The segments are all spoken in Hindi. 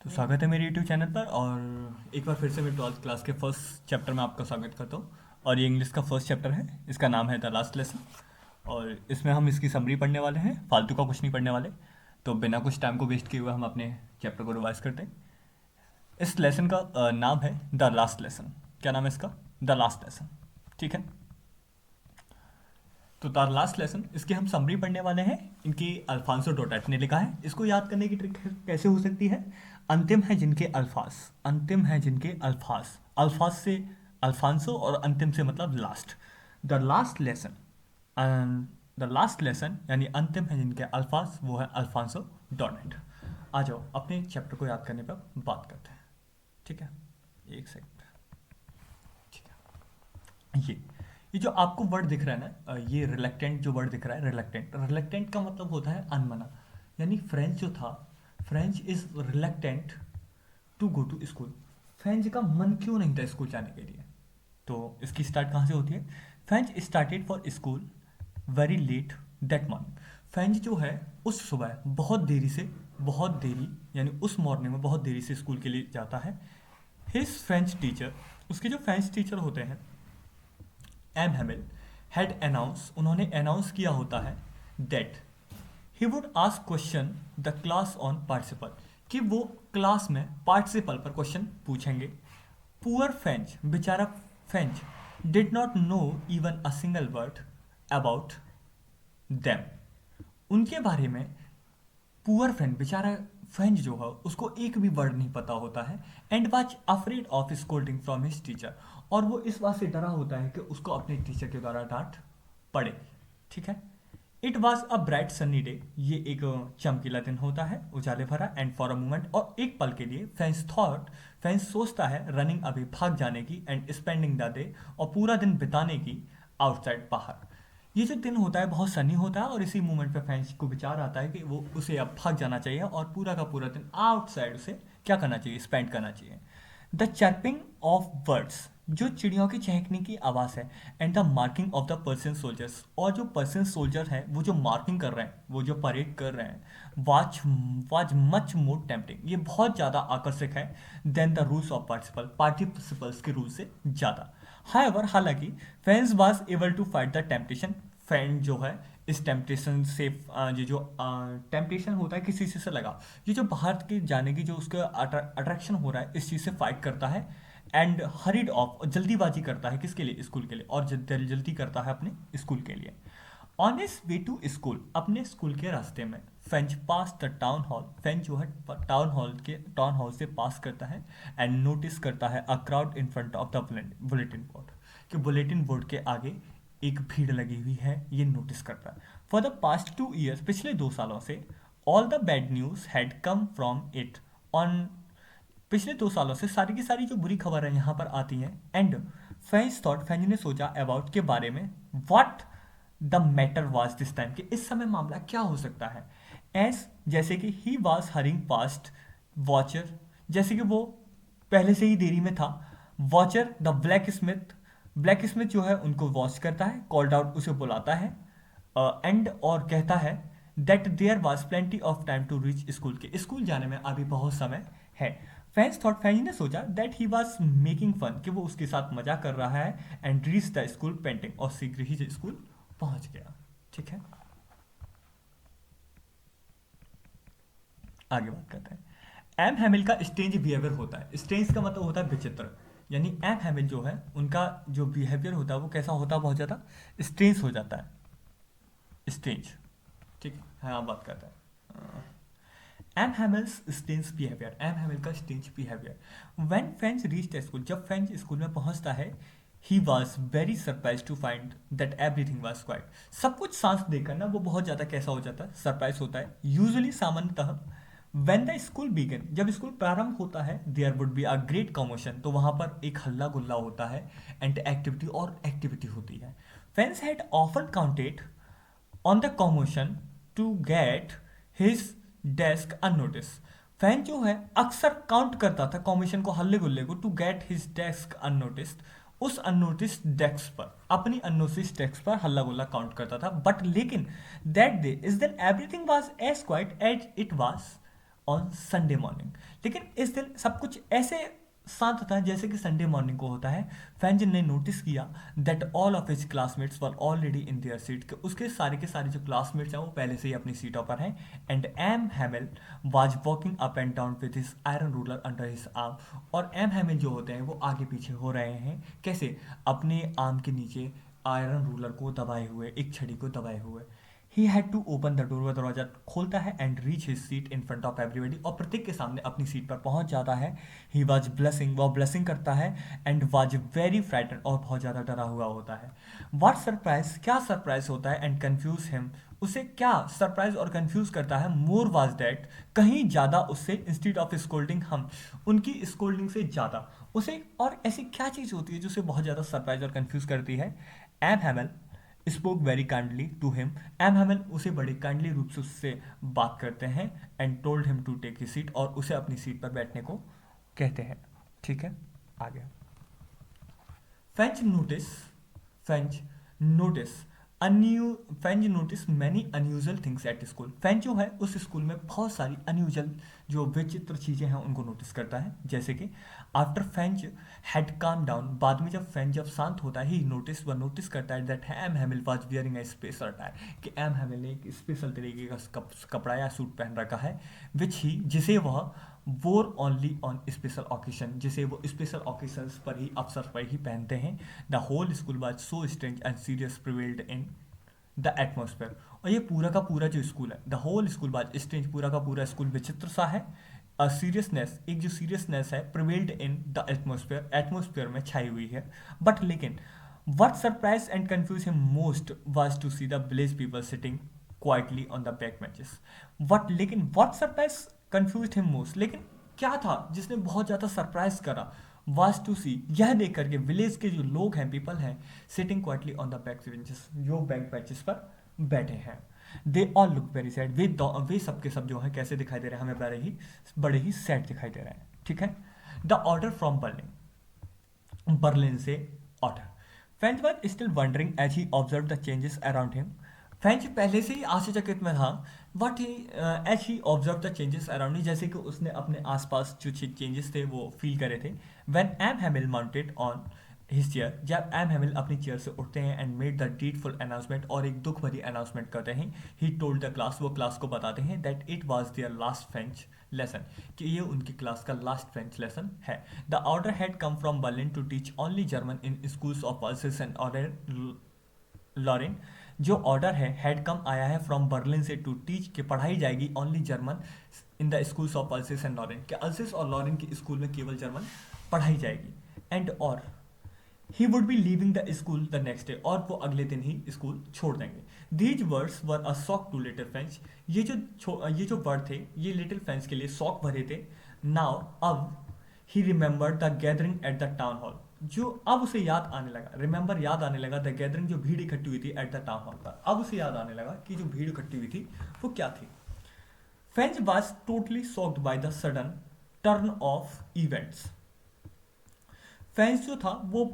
तो स्वागत है मेरे YouTube चैनल पर और एक बार फिर से मैं 12th क्लास के फर्स्ट चैप्टर में आपका स्वागत करता हूँ। और ये इंग्लिश का फर्स्ट चैप्टर है, इसका नाम है द लास्ट लेसन। और इसमें हम इसकी समरी पढ़ने वाले हैं, फालतू का कुछ नहीं पढ़ने वाले। तो बिना कुछ टाइम को वेस्ट किए हुए हम अपने चैप्टर को रिवाइज करते हैं। इस लेसन का नाम है द लास्ट लेसन। क्या नाम है इसका? The last lesson. ठीक है, तो द लास्ट लेसन इसकी हम समरी पढ़ने वाले हैं। इनकी अल्फांसो डोटेट ने लिखा है। इसको याद करने की ट्रिक कैसे हो सकती है? अंतिम है जिनके अल्फाज, अंतिम है जिनके अल्फाज, अल्फाज से अल्फांसो और अंतिम से मतलब last. The last lesson, the last lesson यानी अंतिम है जिनके अल्फाज, वो है अल्फांसो डोनेट। आ जाओ अपने चैप्टर को याद करने पर बात करते हैं। ठीक है, एक सेकंड। ठीक है, ये जो आपको वर्ड दिख रहा है ना, ये रिलेक्टेंट जो वर्ड दिख रहा है, रिलेक्टेंट, रिलेक्टेंट का मतलब होता है अनमना। यानी फ्रेंच जो था, French is reluctant to go to school. French का मन क्यों नहीं था स्कूल जाने के लिए? तो इसकी स्टार्ट कहाँ से होती है? French started for school very let that morning. French जो है उस सुबह बहुत देरी से, बहुत देरी यानी उस मॉर्निंग में बहुत देरी से स्कूल के लिए जाता है। हिज फ्रेंच टीचर, उसके जो फ्रेंच टीचर होते हैं, एम हेमिल, हैड अनाउंस, उन्होंने अनाउंस किया होता है that he would ask question the class on participle, कि वो क्लास में पार्टिसिपल पर क्वेश्चन पूछेंगे। पुअर फ्रेंच, बेचारा French, did not know even a single word about them, उनके बारे में पुअर फ्रेंड, बेचारा फ्रेंच जो है उसको एक भी वर्ड नहीं पता होता है। And was afraid of scolding from his teacher, और वो इस बात से डरा होता है कि उसको अपने टीचर के द्वारा डांट पड़े। ठीक है, it was a bright sunny day, ये एक चमकीला दिन होता है, उजाले भरा। एंड फॉर अ मोमेंट, और एक पल के लिए, फ्रेंच थॉट, फ्रेंच सोचता है, रनिंग अभी भाग जाने की, एंड स्पेंडिंग द डे, और पूरा दिन बिताने की, आउटसाइड बाहर। ये जो दिन होता है बहुत सनी होता है और इसी मोमेंट पे फ्रेंच को विचार आता है कि वो उसे अब भाग जाना चाहिए और पूरा का पूरा दिन आउटसाइड उसे क्या करना चाहिए, स्पेंड करना चाहिए। द चर्पिंग ऑफ बर्ड्स, जो चिड़ियों की चहकने की आवाज़ है, and the marking of the person soldiers, और जो पर्सन सोल्जर है वो जो मार्किंग कर रहे हैं, वो जो परेड कर रहे हैं, which was much more tempting, ये बहुत ज़्यादा आकर्षक है than the rules of participle, participles के रूल से ज़्यादा। हाउएवर, हालांकि French was able to fight the temptation, friend जो है इस टेम्पटेशन से, ये जो टेम्पटेशन होता है किसी चीज़ से लगा, ये जो बाहर के जाने की जो उसका अट्रैक्शन हो रहा है, इस चीज़ से फाइट करता है। एंड हरिड ऑफ, जल्दीबाजी करता है किसके लिए? स्कूल के लिए, और जल्दी करता है अपने स्कूल के लिए। On his way to school, अपने स्कूल के रास्ते में, French pass the town hall, French जो है टाउन हॉल से पास करता है। एंड नोटिस करता है a crowd in front of the bulletin board, कि बुलेटिन बोर्ड के आगे एक भीड़ लगी हुई है, ये नोटिस करता है। फॉर द पास्ट 2 ईयर्स, पिछले 2 सालों से, all the bad news had come from it, on, पिछले 2 सालों से सारी की सारी जो बुरी खबर है यहाँ पर आती हैं। एंड फ्रेंच ने सोचा अबाउट के बारे में, what the matter was this time, कि इस समय मामला क्या हो सकता है। एस, जैसे कि he was hurrying past watcher, जैसे कि वो पहले से ही देरी में था। Watcher the black Smith, black Smith जो है उनको वॉच करता है, कॉल्ड आउट, उसे बुलाता है। एंड और कहता है that there was plenty of time to reach school, के स्कूल जाने में अभी बहुत समय है। फ्रेंच ने सोचा that he was making fun, कि वो उसके साथ मजा कर रहा है। And reach the school painting, और शीघ्र ही स्कूल पहुंच गया। ठीक है, आगे बात करते हैं। एम हैमिल का स्ट्रेंज बिहेवियर होता है, स्ट्रेंज का मतलब होता है विचित्र, यानी एम हैमिल जो है उनका जो बिहेवियर होता है वो कैसा होता है, बहुत ज़्यादा स्ट्रेंज हो जाता है, स्ट्रेंज। ठीक है, हाँ बात करते हैं। M Hamel's stance behaviour, M Hamel का stance behaviour. When French reached school, जब फ्रेंच स्कूल में पहुंचता है, he was very surprise to find that everything was quiet, सब कुछ सांस देकर ना वो बहुत ज़्यादा कैसा हो जाता है, सरप्राइज होता है। यूजुअली सामान्यतः व्हेन द स्कूल बिगिन, जब स्कूल प्रारंभ होता है, there would be a great commotion, तो वहाँ पर एक हल्ला गुल्ला होता है, एंड एक्टिविटी और एक्टिविटी होती है। Friends had often counted on the commotion to get his desk unnoticed, फैन जो है अक्सर काउंट करता था कॉमिशन को, हल्ले गुल्ले को, to get his desk unnoticed, उस अननोटिस डेस्क पर, अपनी अननोटिस डेस्क पर हल्ला गुल्ला काउंट करता था। बट लेकिन that day is then everything was as quite as it was on Sunday morning. लेकिन इस दिन सब कुछ ऐसे शांत था जैसे कि संडे मॉर्निंग को होता है। फैंज ने नोटिस किया that all of his classmates were already in their seat, कि उसके सारे के सारे जो क्लासमेट्स हैं वो पहले से ही अपनी सीटों पर हैं। And M Hamill was walking up and down with his iron ruler under his arm. और एम हैमिल जो होते हैं वो आगे पीछे हो रहे हैं, कैसे? अपने आर्म के नीचे आयरन रूलर को दबाए हुए, एक छड़ी को दबाए हुए। He had to open the door, वह दरवाजा खोलता है, and reach his seat in front of everybody, और प्रत्येक के सामने अपनी सीट पर पहुंच जाता है। ही वॉज ब्लेसिंग, वह ब्लेसिंग करता है, एंड वॉज वेरी फ्राइटन, और बहुत ज़्यादा डरा हुआ होता है। व्हाट सरप्राइज, क्या सरप्राइज होता है, एंड कन्फ्यूज हिम, उसे क्या सरप्राइज और कंफ्यूज करता है। मोर वाज दैट, कहीं ज़्यादा उससे, इंस्टीड ऑफ स्कोल्डिंग हम, उनकी स्कोल्डिंग से ज़्यादा उसे और ऐसी क्या चीज़ होती है जो उसे बहुत ज़्यादा सरप्राइज और कंफ्यूज करती है। M Hamel spoke very kindly to him, M Hamel उसे बड़े काइंडली रूप से उससे बात करते हैं, and told him to take his seat, और उसे अपनी सीट पर बैठने को कहते हैं। ठीक है, आगे। फेंच नोटिस फेंच नोटिस अनयू French notice many unusual things at school. French जो है उस स्कूल में बहुत सारी अनयूजल, जो विचित्र चीज़ें हैं उनको नोटिस करता है। जैसे कि after French had calm down, बाद में जब फेंच जब शांत होता है, ही नोटिस, वह नोटिस करता है that M Hamill was wearing a special attire, कि एम हैमिल ने एक स्पेशल तरीके का कपड़ा या सूट पहन रखा है, विच ही, जिसे वह वोर ओनली ऑन स्पेशल ओकेशन, जिसे वो स्पेशल ओकेशंस पर ही, अवसर पर ही पहनते हैं। The whole school was so strange and serious prevailed in the atmosphere, और ये पूरा का पूरा जो स्कूल है, the whole school was strange, पूरा का पूरा स्कूल विचित्र सा है। सीरियसनेस, एक जो सीरियसनेस है, prevailed in the atmosphere, atmosphere में छाई हुई है। बट लेकिन what surprised and confused him most was to see the village people sitting quietly on the back benches. What surprised confused him most, लेकिन क्या था जिसने बहुत ज़्यादा सरप्राइज करा, was to see, यह देख करके विलेज के जो लोग हैं, पीपल हैं, sitting quietly on the back benches, जो बैक बेंचेस पर बैठे हैं। They all look very sad, वे सब के सब जो है कैसे दिखाई दे रहे हैं, हमें बड़े ही सैड दिखाई दे रहे हैं। ठीक है। The order from Berlin, Berlin से order. Franz was still wondering as he observe the changes around him. Franz पहले से ही आश्चर्यचकित में था, but he as he observe the changes around, जैसे कि उसने अपने आसपास जो चेंजेस थे वो फील करे थे। When M Hamill mounted on his chair, जब एम हैमिल अपनी चेयर से उठते हैं, and made the deedful announcement, और एक दुख भरी अनाउंसमेंट करते हैं। ही टोल्ड द क्लास, वो क्लास को बताते हैं that it was their last French lesson, कि ये उनकी क्लास का लास्ट फ्रेंच लेसन है। The order had come from Berlin to teach only German in schools of Alsace and Lorraine. जो ऑर्डर है, हैड कम आया है फ्रॉम बर्लिन से, टू टीच, के पढ़ाई जाएगी only German in the schools of Alsace and Lorraine, के अल्सेस और लॉरेन के स्कूल में केवल जर्मन पढ़ाई जाएगी। एंड और he would be leaving the school the next day, और वो अगले दिन ही स्कूल छोड़ देंगे। These words were a shock to little French, ये जो वर्ड थे ये लिटिल फ्रेंच के लिए शॉक भरे थे। नाउ, अब, ही remembered the gathering at the town hall, जो अब उसे याद आने लगा, रिमेंबर याद आने लगा, द गैदरिंग जो भीड़ इकट्ठी हुई थी एट द टाउन हॉल पर, अब उसे याद आने लगा कि जो भीड़ इकट्ठी हुई थी वो क्या थी। French was totally shocked by the sudden turn off events. French जो था वो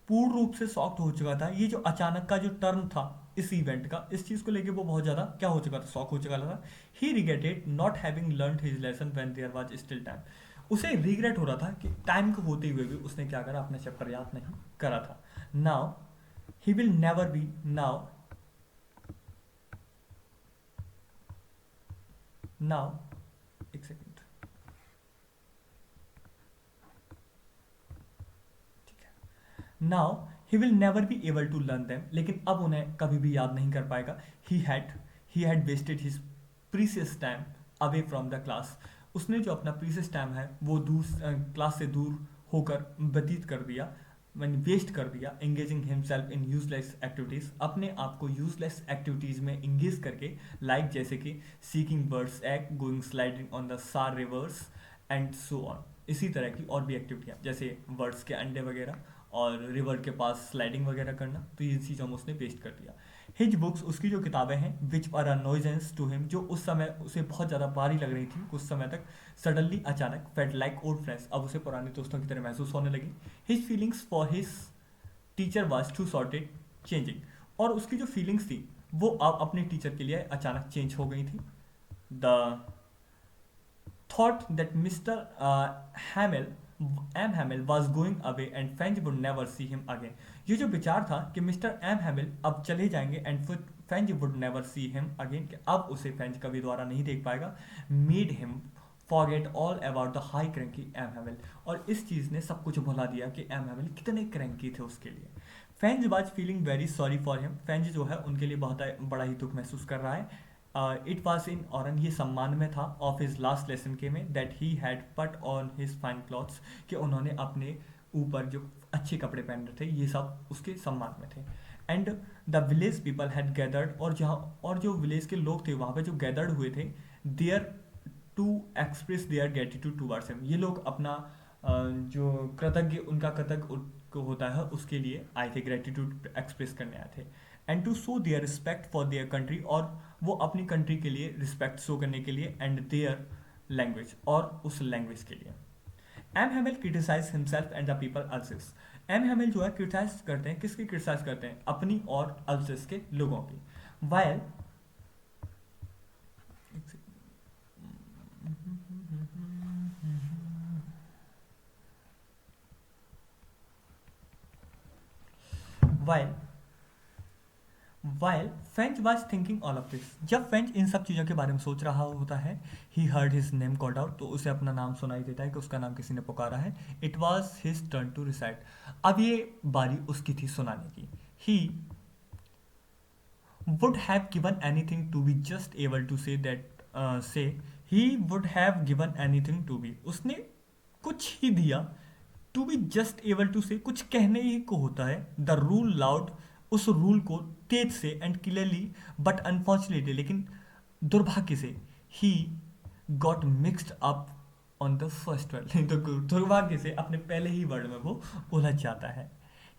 पूर्ण रूप से शॉक्ड हो चुका था। ये जो अचानक का जो टर्न था इस इवेंट का, इस चीज को लेके वो बहुत ज्यादा क्या हो चुका था, शॉक हो चुका था। He regretted not having learned his lesson when there was still time, उसे रिग्रेट हो रहा था कि टाइम को होते हुए भी उसने क्या करा, अपना चैप्टर याद नहीं करा था। Now he will never be now now एक second, now he will never be able to learn them, लेकिन अब उन्हें कभी भी याद नहीं कर पाएगा। He had wasted his precious time away from the class, उसने जो अपना प्रीसियस टाइम है वो दूर, क्लास से दूर होकर व्यतीत कर दिया, मैंने वेस्ट कर दिया। Engaging himself in useless activities, अपने आप को यूजलेस एक्टिविटीज़ में इंगेज करके, लाइक जैसे कि seeking birds egg, going sliding on the सार रिवर्स एंड सो ऑन, इसी तरह की और भी एक्टिविटियाँ, जैसे बर्ड्स के अंडे वगैरह और रिवर के पास स्लाइडिंग वगैरह करना, तो ये चीज़ों में उसने वेस्ट कर दिया। हिज बुक्स, उसकी जो किताबें हैं, which are a nuisance to him, जो उस समय उसे बहुत ज़्यादा भारी लग रही थी कुछ समय तक, सडनली अचानक फेल्ट लाइक ओल्ड फ्रेंड्स, अब उसे पुराने दोस्तों की तरह महसूस होने लगी। His feelings for his teacher was to sorted changing, और उसकी जो फीलिंग्स थी वो अब अपने टीचर के लिए अचानक चेंज हो गई थी। The thought that Mr. Hamill M Hamill was going away and French would never see him again. ये जो विचार था कि मिस्टर एम हैमिल अब चले जाएंगे एंड फिर Franz would never see him again, कि अब उसे फेंच कभी दोबारा नहीं देख पाएगा, made him forget all about the high cranky M Hamel. और इस चीज़ ने सब कुछ भुला दिया कि एम हैमिल कितने क्रैंकी थे उसके लिए। French was feeling very sorry for him. French जो है उनके लिए बहुत बड़ा ही दुख महसूस कर रहा है। इट वॉज इन ऑरन, ये सम्मान में था, ऑफ हिज लास्ट लेसन के में, दैट ही हैड पट ऑन हिज फाइन क्लॉथ्स, कि उन्होंने अपने ऊपर जो अच्छे कपड़े पहन रहे थे ये सब उसके सम्मान में थे। And the village people had gathered, और जो विलेज के लोग थे वहाँ पे जो गैदर्ड हुए थे, there to express their gratitude towards him, ये लोग अपना जो कृतज्ञ उनका कृतज्ञ होता है उसके लिए आए थे, ग्रेटिट्यूड एक्सप्रेस करने आए थे। And to show their respect for their country, और वो अपनी कंट्री के लिए रिस्पेक्ट शो करने के लिए, एंड देयर लैंग्वेज, और उस लैंग्वेज के लिए। M Hamel criticise himself and the people Alsace. M हैमिल जो है क्रिटिसाइज करते हैं, किसकी क्रिटिसाइज करते हैं? अपनी और अल्सिस के लोगों की। While while while French was thinking all of this, जब फेंच इन सब चीज़ों के बारे में सोच रहा होता है, he heard his name called out, तो उसे अपना नाम सुनाई देता है कि उसका नाम किसी ने पुकारा है। It was his turn to recite, अब ये बारी उसकी थी सुनाने की। He would have given anything to be just able to say that, say he would have given anything to be, उसने कुछ ही दिया, to be just able to say, कुछ कहने ही को होता है, द रूल लाउड, उस रूल को तेज से, एंड क्लियरली, बट अनफॉर्चुनेटली, लेकिन दुर्भाग्य से, he got mixed up on the first word, तो दुर्भाग्य से अपने पहले ही वर्ड में वो उलझ जाता है।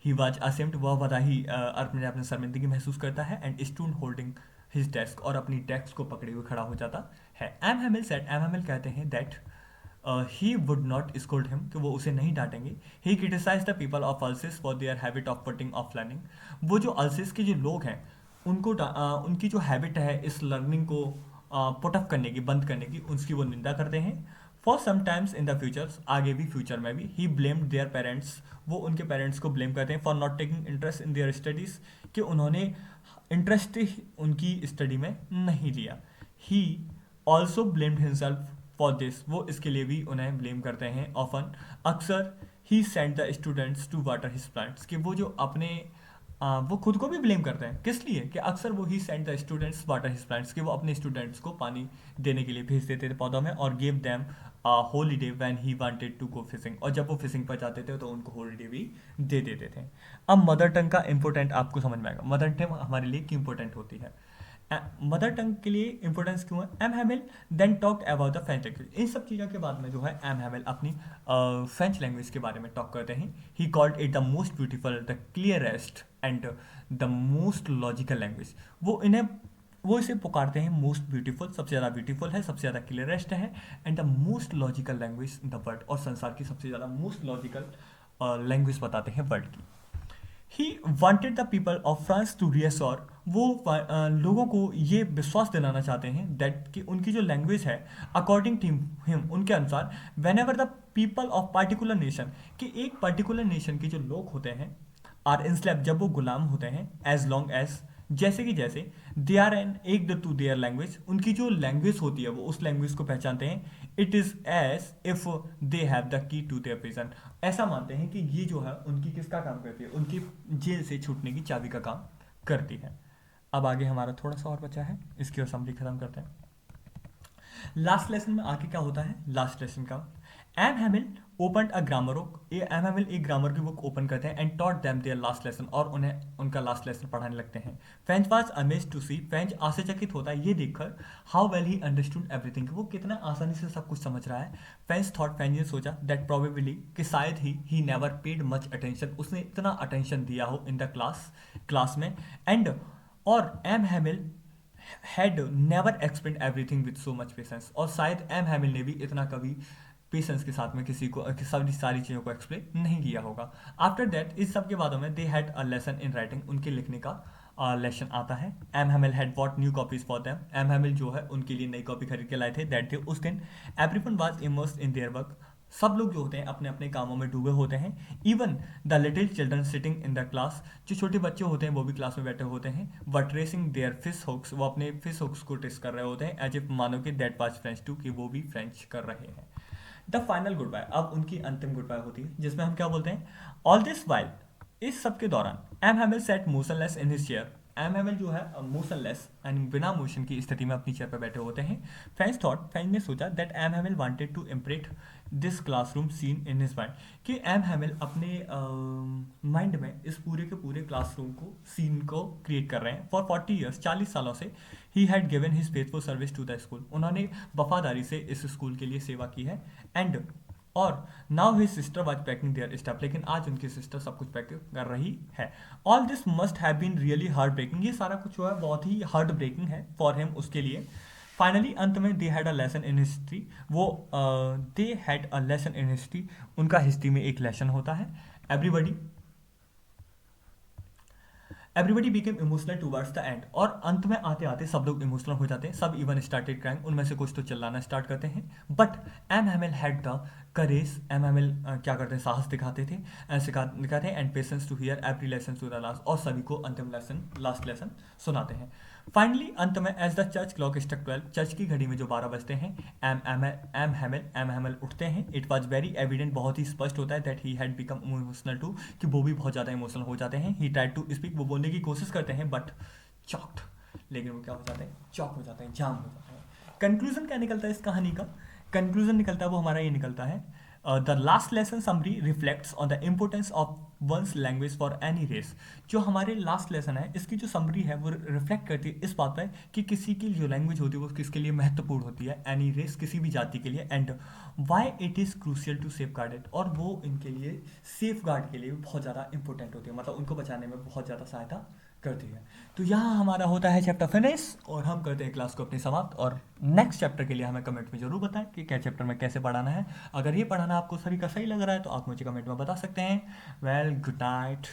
ही वॉज असेम्ड, वह बड़ा ही अपने शर्मिंदगी महसूस करता है, and stood holding his desk, और अपनी डेस्क को पकड़े हुए खड़ा हो जाता है। M Hamel said, M Hamel कहते हैं that he would not scold him, कि वो उसे नहीं डांटेंगे। He criticise the people of Alsace for their habit of putting off learning, वो जो अल्सिस के जो लोग हैं उनको उनकी जो हैबिट है इस लर्निंग को पुटअप करने की, बंद करने की, उसकी वो निंदा करते हैं। For sometimes in the futures, आगे भी फ्यूचर में भी, ही ब्लेम्ड देयर पेरेंट्स, वो उनके पेरेंट्स को ब्लेम करते हैं, for not taking interest in their studies, कि उन्होंने इंटरेस्ट उनकी स्टडी में नहीं लिया। He also blamed himself for this, वो इसके लिए भी उन्हें ब्लेम करते हैं। ऑफन, अक्सर, he send the students to water his plants, कि वो जो अपने वो खुद को भी ब्लेम करते हैं, किस लिए? कि अक्सर वो he send the students water his plants, कि वो अपने स्टूडेंट्स को पानी देने के लिए भेज देते थे पौधों में, और give them holiday when he wanted to go fishing, और जब वो फिशिंग पर जाते थे तो उनको हॉलीडे भी दे देते थे। अब मदर टंग का इंपॉर्टेंट आपको समझ में आएगा, मदर टंग हमारे लिए क्यों इंपॉर्टेंट होती है, मदर टंग के लिए इंपॉर्टेंस क्यों है। M Hamel then talked about the French language, इन सब चीज़ों के बाद में जो है एम हैमिल अपनी फ्रेंच लैंग्वेज के बारे में टॉक करते हैं। He called it the most beautiful, the clearest and the most logical language, वो इसे पुकारते हैं मोस्ट ब्यूटीफुल, सबसे ज़्यादा ब्यूटीफुल है, सबसे ज़्यादा क्लियरेस्ट है, and the most logical language in the world, और संसार की सबसे ज़्यादा मोस्ट लॉजिकल लैंग्वेज बताते हैं वर्ल्ड की। He wanted the people of France to reassure, वो लोगों को ये विश्वास दिलाना चाहते हैं दैट कि उनकी जो लैंग्वेज है, अकॉर्डिंग टू हिम, उनके अनुसार, when ever the people of particular nation, कि एक पर्टिकुलर नेशन के जो लोग होते हैं, आर इंस्लेव, जब वो गुलाम होते हैं, एज लॉन्ग एज, जैसे कि जैसे, दे आर एन एक द टू देयर लैंग्वेज, उनकी जो लैंग्वेज होती है वो उस लैंग्वेज को पहचानते हैं। It is as if they have the key to their prison, ऐसा मानते हैं कि ये जो है उनकी किसका काम करती है, उनकी जेल से छूटने की चाबी का काम करती है। अब आगे हमारा थोड़ा सा और बचा है, इसकी और समरी खत्म करते हैं। लास्ट लेसन में आगे क्या होता है, लास्ट लेसन का, M Hamel open a grammar book, M Hamel एक ग्रामर की बुक ओपन करते हैं, and taught them their last lesson, और उन्हें उनका लास्ट लेसन पढ़ाने लगते हैं। Franz was amazed to see, Franz आश्चर्यचकित होता है ये देखकर, how well he understood everything, वो कितना आसानी से सब कुछ समझ रहा है। फ्रेंच थॉट, फ्रेंच ने सोचा, दैट प्रोबेबली, कि शायद he never paid much attention, उसने इतना अटेंशन दिया हो इन द क्लास में, एंड और M हैमिल had never explain everything with so much patience, और शायद एम हैमिल ने भी इतना कभी पेशेंस के साथ में किसी को सारी चीज़ों को एक्सप्लेन नहीं किया होगा। आफ्टर दैट, इस सब के बादों में, they had a lesson in writing, उनके लिखने का लेसन आता है। M हैमिल had what new copies for them, M हैमिल जो है उनके लिए नई कॉपी खरीद के लाए थे दैट डे उस दिन। Everyone was immersed in their work, सब लोग जो होते हैं अपने अपने कामों में डूबे होते हैं। Even the little children sitting in the class, जो छोटे बच्चे होते हैं वो भी क्लास में बैठे होते हैं। वर ट्रेसिंग देयर फिश हुक्स, वो अपने फिश हुक्स को ट्रेस कर रहे होते हैं एज इफ मानो कि दैट वाज फ्रेंच टू, कि वो भी फ्रेंच कर रहे हैं। द फाइनल गुड बाय, अब उनकी अंतिम गुड बाय होती है जिसमें हम क्या बोलते हैं, ऑल दिस वाइल, इस सब के दौरान M Hamel sat motionless in his chair, M हैमिल जो है मोशनलेस यानी बिना मोशन की स्थिति में अपनी चेयर पर बैठे होते हैं। फ्रेंच थॉट, फ्रेंच ने सोचा that M Hamel wanted to imprint this classroom scene in his mind, कि एम हैमिल अपने माइंड में इस पूरे के पूरे क्लासरूम को सीन को क्रिएट कर रहे हैं। फॉर 40 ईयर्स, 40 सालों से he had given his faithful service to the school, उन्होंने वफादारी से इस स्कूल के लिए सेवा की है। एंड और now his sister was packing their stuff, लेकिन आज उनकी सिस्टर सब कुछ पैक कर रही है। All this must have been really heartbreaking, ये सारा कुछ जो है बहुत ही हार्ट ब्रेकिंग है फॉर हिम, उसके लिए। फाइनली अंत में they had a lesson in history, वो they had a lesson in history, उनका हिस्ट्री में एक लेसन होता है। Everybody everybody became emotional towards the end, और अंत में आते आते सब लोग इमोशनल हो जाते हैं, सब इवन स्टार्टेड क्राइंग, उनमें से कुछ तो चिल्लाना स्टार्ट करते हैं। But M हैमिल had the courage, M Hamel क्या करते हैं, साहस दिखाते थे, दिखाते हैं, and patience to hear every lesson to the last, और सभी को अंतिम लेसन, लास्ट लेसन सुनाते हैं। फाइनली अंत में as the church clock struck 12, चर्च की घड़ी में जो 12 बजते हैं, एम हैमिल उठते हैं। इट वॉज वेरी एविडेंट, बहुत ही स्पष्ट होता है that he had become emotional too, कि वो भी बहुत ज़्यादा इमोशनल हो जाते हैं। ही ट्राइड टू स्पीक, वो बोलने की कोशिश करते हैं बट चॉक्ड, लेकिन वो क्या हो जाते हैं, चॉक हो जाते हैं, जाम हो जाते हैं। कंक्लूजन क्या निकलता है इस कहानी का, कंक्लूजन निकलता है वो हमारा ये निकलता है, the last lesson summary reflects on the importance of one's language for any race, जो हमारे लास्ट लेसन है इसकी जो समरी है वो रिफ्लेक्ट करती है इस बात पर कि किसी की जो लैंग्वेज होती है वो किसके लिए महत्वपूर्ण होती है, एनी रेस किसी भी जाति के लिए, and why it is crucial to safeguard it, और वो इनके लिए सेफ गार्ड के लिए बहुत ज़्यादा इंपॉर्टेंट होती है, मतलब उनको बचाने में बहुत ज़्यादा सहायता करती है। तो यहाँ हमारा होता है चैप्टर फिनिश, और हम करते हैं क्लास को अपनी समाप्त, और नेक्स्ट चैप्टर के लिए हमें कमेंट में जरूर बताएं कि क्या चैप्टर में कैसे पढ़ाना है। अगर ये पढ़ाना आपको सभी का सही लग रहा है तो आप मुझे कमेंट में बता सकते हैं। Well, good night.